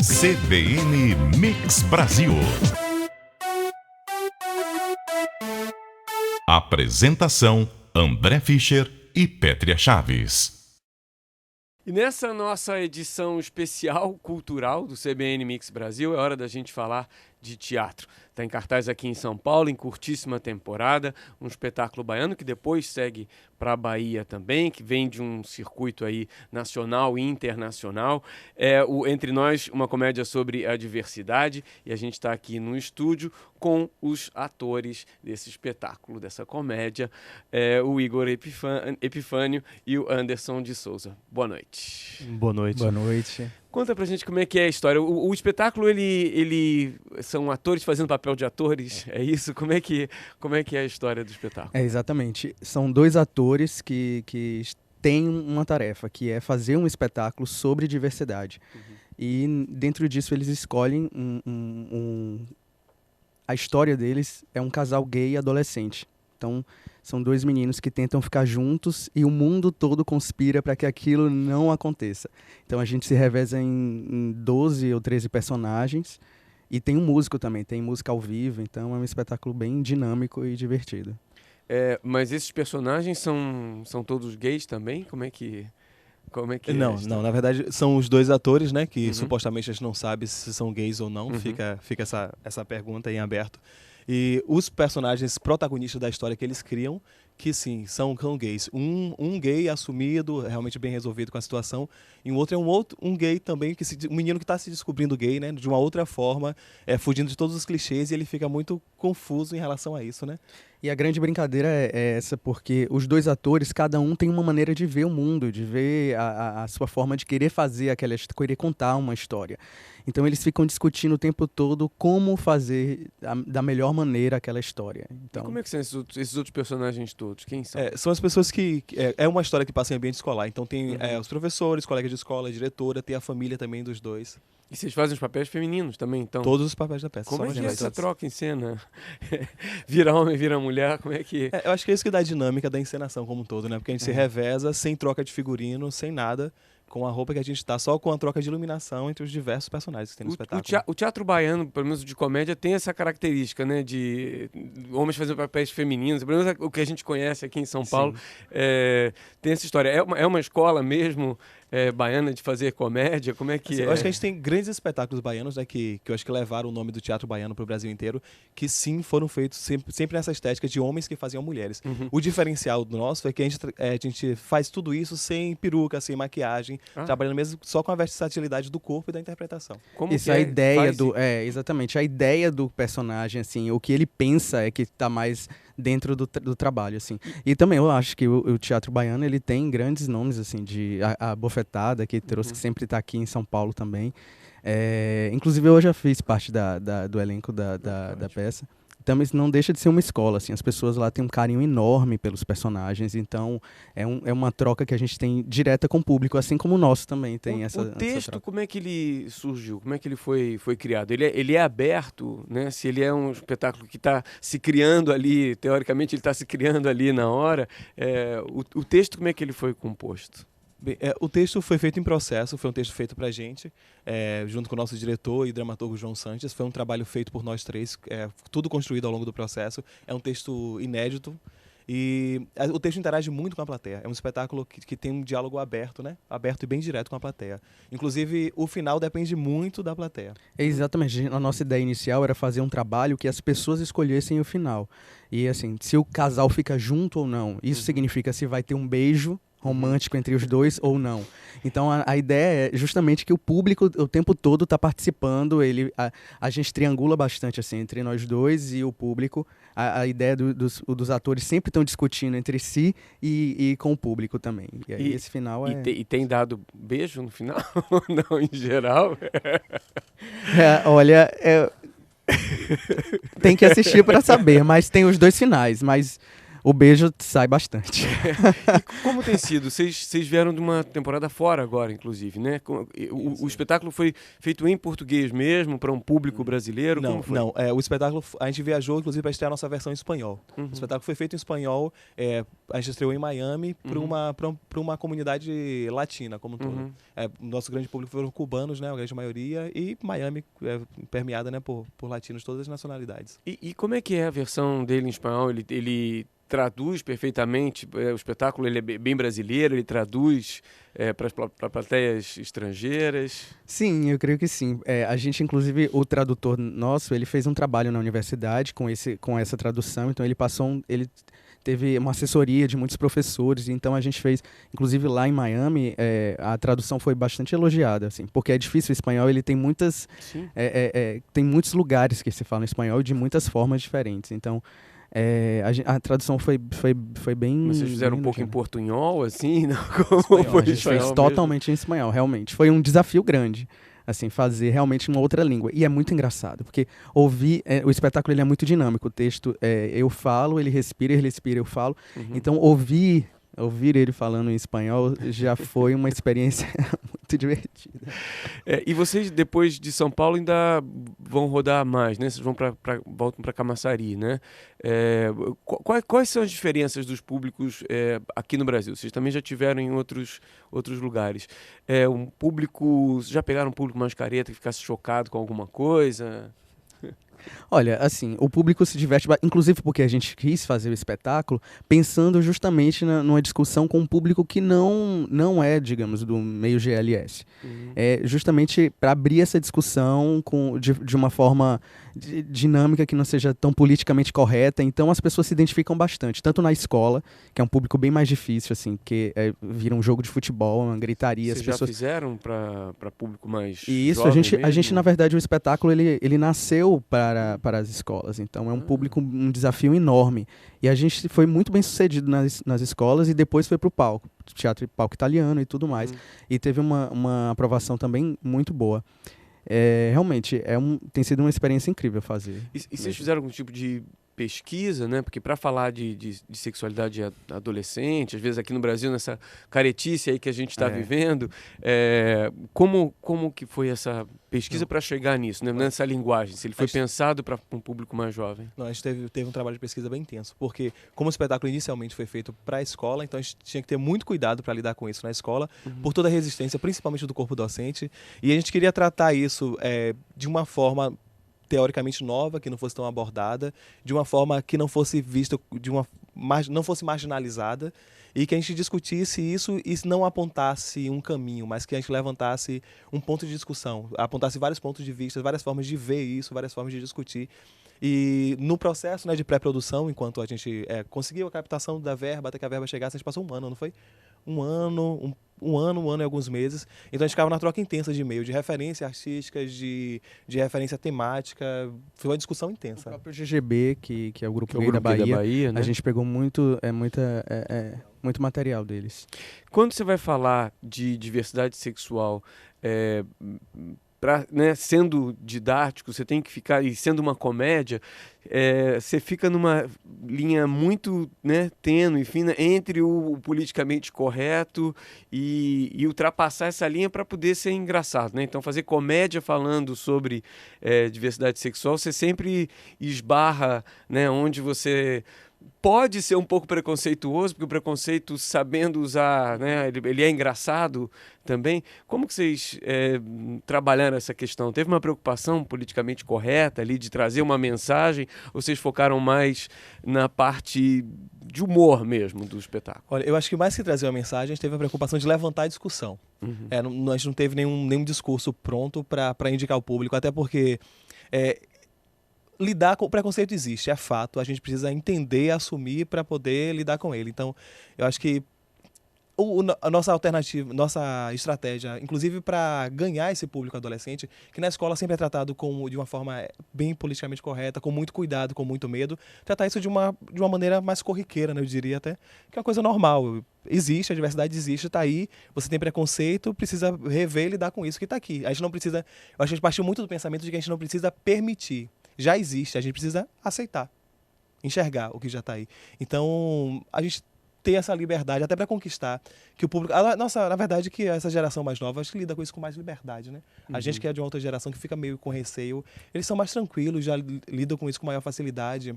CBN Mix Brasil. Apresentação: André Fischer e Pétria Chaves. E nessa nossa edição especial cultural do CBN Mix Brasil, é hora da gente falar de teatro. Está em cartaz aqui em São Paulo, em curtíssima temporada, um espetáculo baiano que depois segue para a Bahia também, que vem de um circuito aí nacional e internacional. Entre Nós, uma comédia sobre a diversidade, e a gente está aqui no estúdio com os atores desse espetáculo, dessa comédia, o Igor Epifânio e o Anderson de Souza. Boa noite. Boa noite. Boa noite. Conta pra gente como é que é a história. O espetáculo, ele são atores fazendo papel de atores? É isso? Como é que é a história do espetáculo? Exatamente. São dois atores que têm uma tarefa, que é fazer um espetáculo sobre diversidade. Uhum. E dentro disso eles escolhem a história deles é um casal gay adolescente. Então, são dois meninos que tentam ficar juntos e o mundo todo conspira para que aquilo não aconteça. Então, a gente se reveza em 12 ou 13 personagens e tem um músico também, tem música ao vivo. Então, é um espetáculo bem dinâmico e divertido. Mas esses personagens são todos gays também? Como é que Não, na verdade são os dois atores, né, que supostamente a gente não sabe se são gays ou não, fica essa pergunta em aberto. E os personagens protagonistas da história que eles criam, que sim, são gays. Um gay assumido, realmente bem resolvido com a situação, e o outro é um gay também, um menino que está se descobrindo gay, né, de uma outra forma, fugindo de todos os clichês, e ele fica muito confuso em relação a isso, né? E a grande brincadeira é essa, porque os dois atores, cada um tem uma maneira de ver o mundo, de ver a sua forma de querer fazer querer contar uma história. Então eles ficam discutindo o tempo todo como fazer da melhor maneira aquela história. Então, e como é que são esses outros personagens todos? Quem são? São as pessoas que... É uma história que passa em ambiente escolar. Então tem os professores, colegas de escola, a diretora, tem a família também dos dois. E vocês fazem os papéis femininos também, então? Todos os papéis da peça. Como é que é essa troca em cena? Vira homem, vira mulher, como é que... Eu acho que é isso que dá a dinâmica da encenação como um todo, né? Porque a gente se reveza, sem troca de figurino, sem nada, com a roupa que a gente está, só com a troca de iluminação entre os diversos personagens que tem no espetáculo. O teatro baiano, pelo menos de comédia, tem essa característica, né? De homens fazendo papéis femininos, pelo menos o que a gente conhece aqui em São Paulo, tem essa história. É uma escola mesmo... baiana de fazer comédia? Como é que é? Eu acho que a gente tem grandes espetáculos baianos, né, que eu acho que levaram o nome do teatro baiano para o Brasil inteiro, que sim foram feitos sempre nessa estética de homens que faziam mulheres. O diferencial do nosso é que a gente faz tudo isso sem peruca, sem maquiagem, trabalhando mesmo só com a versatilidade do corpo e da interpretação. Como isso, que a ideia exatamente, a ideia do personagem, assim, o que ele pensa é que está mais dentro do trabalho, assim. E também eu acho que o teatro baiano, ele tem grandes nomes, assim, de a Bofetada, que trouxe, que sempre está aqui em São Paulo também. Inclusive eu já fiz parte do elenco da peça. Também não deixa de ser uma escola, assim, as pessoas lá têm um carinho enorme pelos personagens, então é uma troca que a gente tem direta com o público, assim como o nosso também tem essa troca. O texto, como é que ele surgiu? Como é que ele foi criado? Ele é aberto, né? Se ele é um espetáculo que está se criando ali, teoricamente ele está se criando ali na hora, o texto, como é que ele foi composto? Bem, o texto foi feito em processo, foi um texto feito pra gente, junto com o nosso diretor e dramaturgo João Sanches. Foi um trabalho feito por nós três, tudo construído ao longo do processo. É um texto inédito e o texto interage muito com a plateia. É um espetáculo que tem um diálogo aberto, né? Aberto e bem direto com a plateia. Inclusive, o final depende muito da plateia. Exatamente. A nossa ideia inicial era fazer um trabalho que as pessoas escolhessem o final. E assim, se o casal fica junto ou não, isso significa se vai ter um beijo romântico entre os dois ou não. Então a ideia é justamente que o público o tempo todo está participando, a gente triangula bastante assim, entre nós dois e o público. A ideia dos atores sempre estão discutindo entre si e com o público também. E aí esse final E tem dado beijo no final? Não, em geral? Olha, tem que assistir para saber, mas tem os dois finais, mas O beijo sai bastante. E como tem sido? Vocês vieram de uma temporada fora agora, inclusive, né? O espetáculo foi feito em português mesmo, para um público brasileiro? Não, como foi? não. O espetáculo, a gente viajou, inclusive, para estrear a nossa versão em espanhol. Uhum. O espetáculo foi feito em espanhol, a gente estreou em Miami para uma comunidade latina como um todo. Uhum. Nosso grande público foram cubanos, né, a grande maioria, e Miami permeada, né, por latinos de todas as nacionalidades. E como é que é a versão dele em espanhol? Ele traduz perfeitamente, o espetáculo ele é bem brasileiro, ele traduz para plateias estrangeiras? Sim, eu creio que sim. A gente, inclusive, o tradutor nosso, ele fez um trabalho na universidade com essa tradução, então ele teve uma assessoria de muitos professores, então a gente fez, inclusive lá em Miami, a tradução foi bastante elogiada, assim, porque é difícil o espanhol, ele tem tem muitos lugares que se fala espanhol de muitas formas diferentes, então a tradução foi bem... Mas vocês fizeram um pouco em portunhol, assim? Não? Como Espanhol, foi a gente fez mesmo? totalmente em espanhol, realmente. Foi um desafio grande, assim, fazer realmente uma outra língua. E é muito engraçado, porque ouvir... o espetáculo ele é muito dinâmico. O texto, eu falo, ele respira, eu falo. Uhum. Então, ouvir ele falando em espanhol já foi uma experiência muito divertida. E vocês, depois de São Paulo, ainda vão rodar mais, né? Vocês voltam para Camaçari, né? Quais são as diferenças dos públicos aqui no Brasil? Vocês também já tiveram em outros lugares. Um público... Vocês já pegaram um público mais careta que ficasse chocado com alguma coisa? Olha, assim, o público se diverte, inclusive porque a gente quis fazer o espetáculo pensando justamente numa discussão com um público que não é, digamos, do meio GLS. Uhum. Justamente para abrir essa discussão de uma forma dinâmica que não seja tão politicamente correta. Então as pessoas se identificam bastante, tanto na escola, que é um público bem mais difícil, assim, que vira um jogo de futebol, uma gritaria. Vocês já fizeram para público mais Isso, jovem a gente, na verdade, o espetáculo ele nasceu para as escolas, então é um público, um desafio enorme. E a gente foi muito bem sucedido nas escolas e depois foi para o palco, teatro e palco italiano e tudo mais. E teve uma aprovação também muito boa. Realmente, tem sido uma experiência incrível fazer. E vocês fizeram algum tipo de pesquisa, né? Porque para falar de sexualidade adolescente, às vezes aqui no Brasil, nessa caretice aí que a gente está vivendo, como que foi essa pesquisa para chegar nisso, né? Nessa linguagem? Se ele foi pensado para um público mais jovem? Não, a gente teve um trabalho de pesquisa bem intenso, porque como o espetáculo inicialmente foi feito para a escola, então a gente tinha que ter muito cuidado para lidar com isso na escola, por toda a resistência, principalmente do corpo docente, e a gente queria tratar isso de uma forma teoricamente nova, que não fosse tão abordada, de uma forma que não fosse vista, não fosse marginalizada, e que a gente discutisse isso e não apontasse um caminho, mas que a gente levantasse um ponto de discussão, apontasse vários pontos de vista, várias formas de ver isso, várias formas de discutir. E no processo, né, de pré-produção, enquanto a gente conseguiu a captação da verba, até que a verba chegasse, a gente passou um ano, não foi? Um ano e alguns meses. Então a gente ficava na troca intensa de e-mail, de referência artística, de referência temática. Foi uma discussão intensa. O próprio GGB, que é o Grupo Gay da Bahia, né? A gente pegou muito material deles. Quando você vai falar de diversidade sexual, né, sendo didático, você tem que ficar, e sendo uma comédia, você fica numa linha muito, né, tênue, fina, entre o politicamente correto e ultrapassar essa linha para poder ser engraçado, né? Então, fazer comédia falando sobre diversidade sexual, você sempre esbarra, né, onde você pode ser um pouco preconceituoso, porque o preconceito, sabendo usar, né, ele é engraçado também. Como que vocês trabalharam essa questão? Teve uma preocupação politicamente correta ali de trazer uma mensagem, ou vocês focaram mais na parte de humor mesmo do espetáculo? Olha, eu acho que mais que trazer uma mensagem, a gente teve a preocupação de levantar a discussão. A gente não teve nenhum discurso pronto para indicar ao público, até porque lidar com o preconceito existe, é fato. A gente precisa entender, assumir para poder lidar com ele. Então, eu acho que a nossa alternativa, nossa estratégia, inclusive para ganhar esse público adolescente, que na escola sempre é tratado de uma forma bem politicamente correta, com muito cuidado, com muito medo, tratar isso de uma maneira mais corriqueira, né, eu diria até, que é uma coisa normal. Existe, a diversidade existe, está aí, você tem preconceito, precisa rever e lidar com isso que está aqui. A gente não precisa, eu acho que a gente partiu muito do pensamento de que a gente não precisa permitir. Já existe, a gente precisa aceitar. enxergar o que já está aí. Então, a gente ter essa liberdade até para conquistar que o público... na verdade, que essa geração mais nova, acho que lida com isso com mais liberdade, né? A gente que é de uma outra geração que fica meio com receio, eles são mais tranquilos, já lidam com isso com maior facilidade,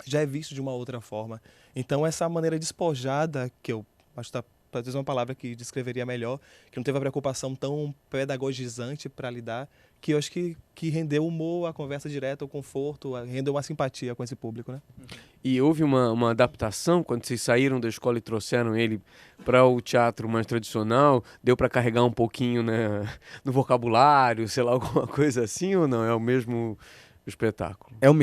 já é visto de uma outra forma. Então, essa maneira despojada, que eu acho que talvez uma palavra que descreveria melhor, que não teve a preocupação tão pedagogizante para lidar, que eu acho que rendeu humor, a conversa direta, o conforto, rendeu uma simpatia com esse público, né? E houve uma adaptação quando vocês saíram da escola e trouxeram ele para o teatro mais tradicional? Deu para carregar um pouquinho, né, no vocabulário, sei lá, alguma coisa assim, ou não? É o mesmo espetáculo? É o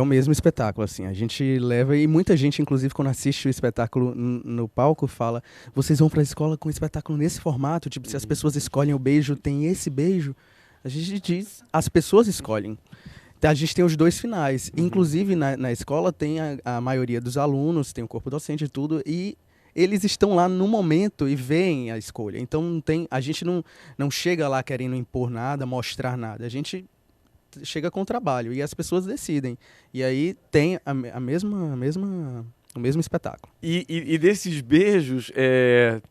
mesmo espetáculo, assim. A gente leva, e muita gente, inclusive, quando assiste o espetáculo no palco, fala: vocês vão pra escola com o espetáculo nesse formato? Tipo, se as pessoas escolhem o beijo, tem esse beijo? A gente diz, as pessoas escolhem. A gente tem os dois finais. Inclusive, na escola tem a maioria dos alunos, tem o corpo docente e tudo, e eles estão lá no momento e veem a escolha. Então, a gente não chega lá querendo impor nada, mostrar nada. A gente chega com o trabalho e as pessoas decidem. E aí tem o mesmo espetáculo. E desses beijos,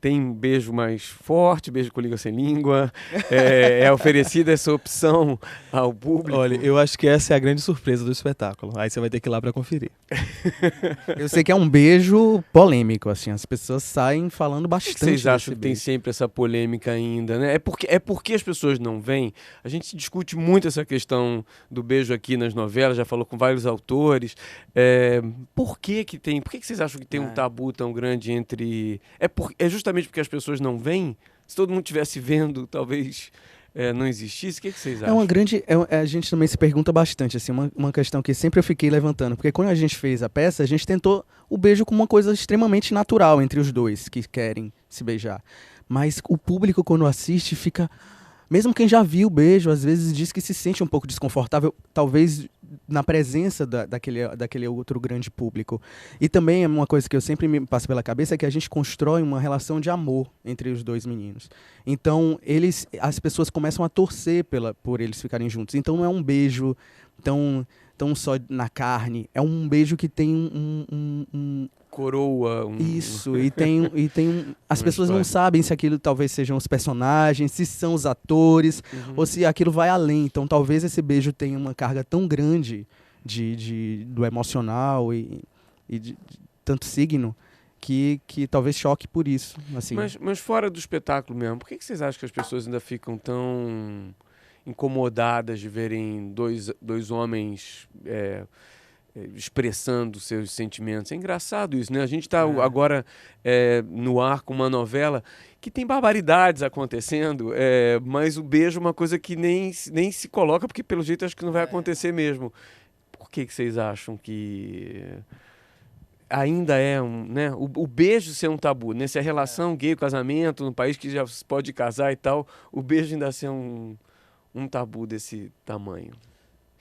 tem beijo mais forte, beijo com língua sem língua? É oferecida essa opção ao público? Olha, eu acho que essa é a grande surpresa do espetáculo. Aí você vai ter que ir lá para conferir. Eu sei que é um beijo polêmico, assim. As pessoas saem falando bastante. Por que vocês acham que tem sempre essa polêmica ainda, né? É porque as pessoas não vêm? A gente discute muito essa questão do beijo aqui nas novelas, já falou com vários autores. Por que vocês acham que tem um tabu tão grande entre... É justamente porque as pessoas não vêm? Se todo mundo estivesse vendo, talvez não existisse? O que vocês acham? A gente também se pergunta bastante, assim, uma questão que sempre eu fiquei levantando. Porque quando a gente fez a peça, a gente tentou o beijo como uma coisa extremamente natural entre os dois que querem se beijar. Mas o público, quando assiste, fica... Mesmo quem já viu o beijo, às vezes diz que se sente um pouco desconfortável, talvez na presença daquele outro grande público. E também uma coisa que eu sempre me passo pela cabeça é que a gente constrói uma relação de amor entre os dois meninos. Então, as pessoas começam a torcer por eles ficarem juntos. Então, não é um beijo tão só na carne, é um beijo que tem coroa. Isso, e tem as pessoas não sabem se aquilo talvez sejam os personagens, se são os atores, ou se aquilo vai além. Então talvez esse beijo tenha uma carga tão grande do emocional e de tanto signo que talvez choque por isso. Assim. Mas fora do espetáculo mesmo, por que vocês acham que as pessoas ainda ficam tão incomodadas de verem dois homens expressando seus sentimentos? É engraçado isso, né? A gente está agora no ar com uma novela que tem barbaridades acontecendo, mas o beijo é uma coisa que nem se coloca, porque pelo jeito acho que não vai acontecer mesmo. Por que vocês acham que ainda né? O beijo ser um tabu, né? Se a relação gay, o casamento, no país que já se pode casar e tal, o beijo ainda ser um tabu desse tamanho.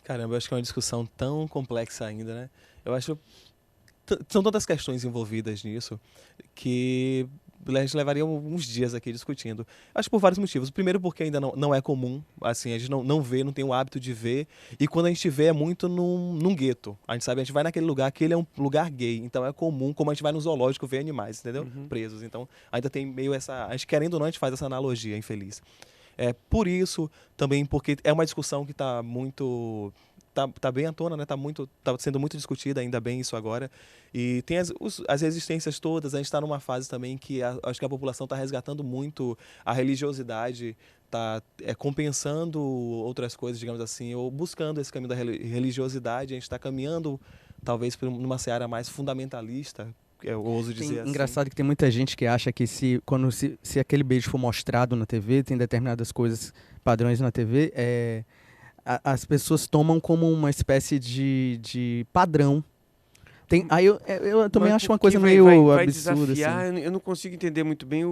Caramba, eu acho que é uma discussão tão complexa ainda, né? Eu acho são tantas questões envolvidas nisso que a gente levaria uns dias aqui discutindo. Acho por vários motivos. Primeiro porque ainda não é comum, assim, a gente não vê, não tem o hábito de ver. E quando a gente vê é muito num gueto. A gente vai naquele lugar que ele é um lugar gay. Então é comum, como a gente vai no zoológico ver animais, entendeu? Presos. Então ainda tem meio essa... A gente querendo ou não, a gente faz essa analogia infeliz. Por isso, também porque é uma discussão que está muito... Tá bem à tona, né? Tá sendo muito discutida, ainda bem isso agora. E tem as resistências todas. A gente está numa fase também que acho que a população está resgatando muito a religiosidade, está compensando outras coisas, digamos assim, ou buscando esse caminho da religiosidade. A gente está caminhando, talvez, por uma seara mais fundamentalista. Eu ouso dizer assim. Engraçado que tem muita gente que acha que se aquele beijo for mostrado na TV, tem determinadas coisas, padrões na TV, as pessoas tomam como uma espécie de padrão. Aí eu também acho uma coisa meio absurda. Desafiar, assim. Eu não consigo entender muito bem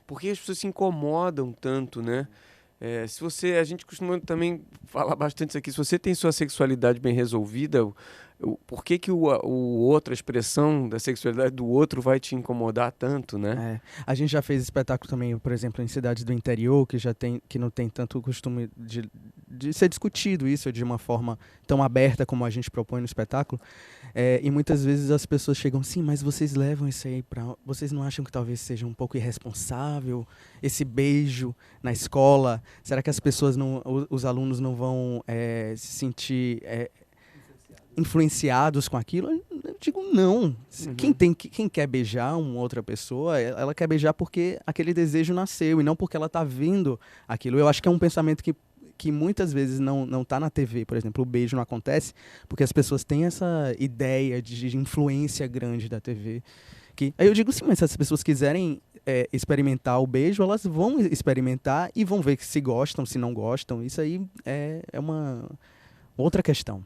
por que as pessoas se incomodam tanto, né? A gente costuma também falar bastante isso aqui, se você tem sua sexualidade bem resolvida, por que a expressão da sexualidade do outro vai te incomodar tanto, né? A gente já fez espetáculo também, por exemplo, em cidades do interior, que não tem tanto costume ser discutido isso de uma forma tão aberta como a gente propõe no espetáculo. E muitas vezes as pessoas chegam assim, mas vocês levam isso aí para... Vocês não acham que talvez seja um pouco irresponsável esse beijo na escola? Será que as pessoas, os alunos não vão se sentir influenciados com aquilo? Eu digo não. Quem quer beijar uma outra pessoa, ela quer beijar porque aquele desejo nasceu e não porque ela está vendo aquilo. Eu acho que é um pensamento que muitas vezes não está na TV, por exemplo. O beijo não acontece porque as pessoas têm essa ideia de influência grande da TV. Aí eu digo sim, mas se as pessoas quiserem experimentar o beijo, elas vão experimentar e vão ver se gostam, se não gostam. Isso aí é uma outra questão.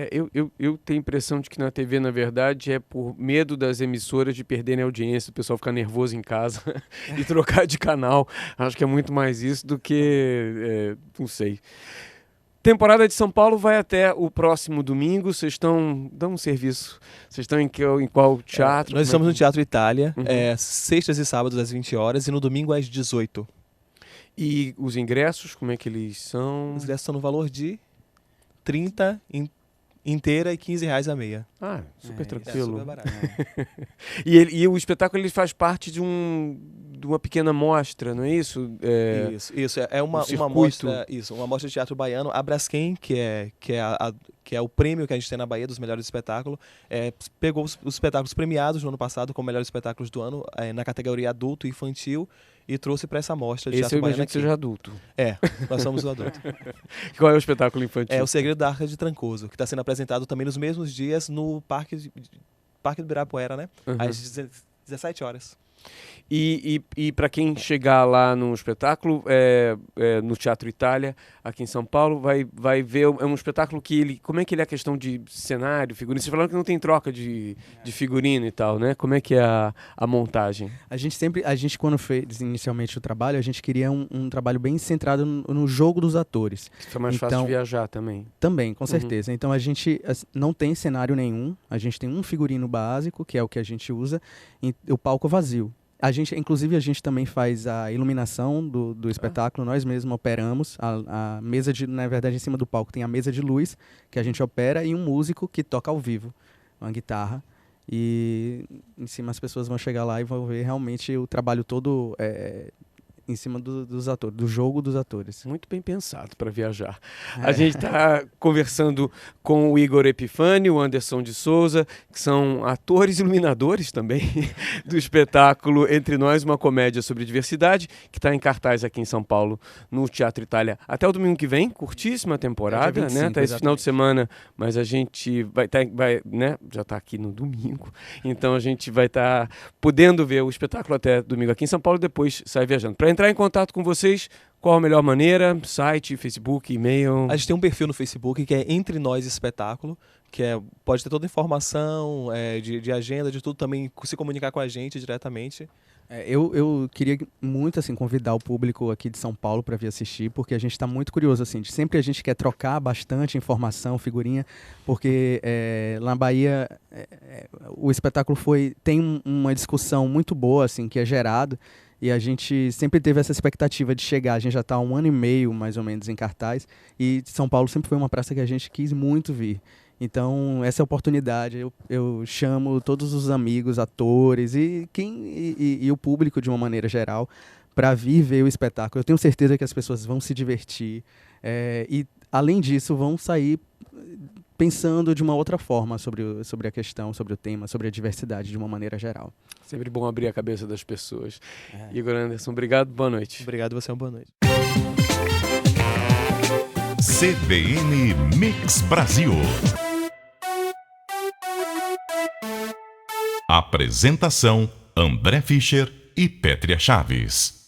Eu tenho a impressão de que na TV, na verdade, é por medo das emissoras de perderem a audiência, o pessoal ficar nervoso em casa e trocar de canal. Acho que é muito mais isso do que... não sei. Temporada de São Paulo vai até o próximo domingo. Vocês estão... Dão um serviço. Vocês estão em qual teatro? Nós estamos no Teatro Itália, sextas e sábados às 20 horas e no domingo às 18. E os ingressos, como é que eles são? Os ingressos são no valor de 30 inteira e R$15 a meia. Super tranquilo. Super barato. E o espetáculo ele faz parte de uma pequena mostra, não é isso? Isso. É uma mostra, uma mostra de teatro baiano. A Braskem, que é o prêmio que a gente tem na Bahia dos melhores espetáculos, pegou os espetáculos premiados no ano passado como melhores espetáculos do ano na categoria adulto e infantil e trouxe para essa mostra de teatro baiano aqui. Esse eu imagino que seja adulto. Nós somos o adulto. Qual é o espetáculo infantil? É O Segredo da Arca de Trancoso, que está sendo apresentado também nos mesmos dias no Parque do Ibirapuera, né? Às 17 horas. E para quem chegar lá no espetáculo, no Teatro Itália, aqui em São Paulo, vai ver, é um espetáculo que como é que ele é a questão de cenário, figurino? Vocês falaram que não tem troca de figurino e tal, né? Como é que é a montagem? A gente quando fez inicialmente o trabalho, a gente queria um trabalho bem centrado no jogo dos atores. Fica mais fácil de viajar também. Também, com certeza. Então a gente não tem cenário nenhum, a gente tem um figurino básico, que é o que a gente usa, e o palco vazio. Inclusive, a gente também faz a iluminação do espetáculo, nós mesmos operamos. A mesa na verdade, em cima do palco tem a mesa de luz que a gente opera e um músico que toca ao vivo, uma guitarra. E em cima as pessoas vão chegar lá e vão ver realmente o trabalho todo em cima dos atores, do jogo dos atores. Muito bem pensado para viajar. A gente está conversando com o Igor Epifânio, o Anderson de Souza, que são atores iluminadores também do espetáculo Entre Nós, uma comédia sobre diversidade, que está em cartaz aqui em São Paulo, no Teatro Itália. Até o domingo que vem, curtíssima temporada, 25, né? Até esse final de semana, mas a gente né? Já está aqui no domingo, então a gente vai estar podendo ver o espetáculo até domingo aqui em São Paulo e depois sai viajando. Para entrar em contato com vocês, qual a melhor maneira? Site, Facebook, e-mail? A gente tem um perfil no Facebook que é Entre Nós Espetáculo, que pode ter toda a informação de agenda, de tudo, também se comunicar com a gente diretamente. Eu queria muito convidar o público aqui de São Paulo para vir assistir, porque a gente está muito curioso. Sempre a gente quer trocar bastante informação, figurinha, porque lá na Bahia o espetáculo tem uma discussão muito boa que é gerado. E a gente sempre teve essa expectativa de chegar. A gente já está há 1 ano e meio, mais ou menos, em cartaz. E São Paulo sempre foi uma praça que a gente quis muito vir. Então, essa é a oportunidade. Eu chamo todos os amigos, atores e o público, de uma maneira geral, para vir ver o espetáculo. Eu tenho certeza que as pessoas vão se divertir. E, além disso, vão sair pensando de uma outra forma sobre a questão, sobre o tema, sobre a diversidade, de uma maneira geral. Sempre bom abrir a cabeça das pessoas. Igor Anderson, obrigado, boa noite. Obrigado, você, boa noite. CBN Mix Brasil. Apresentação: André Fischer e Pétria Chaves.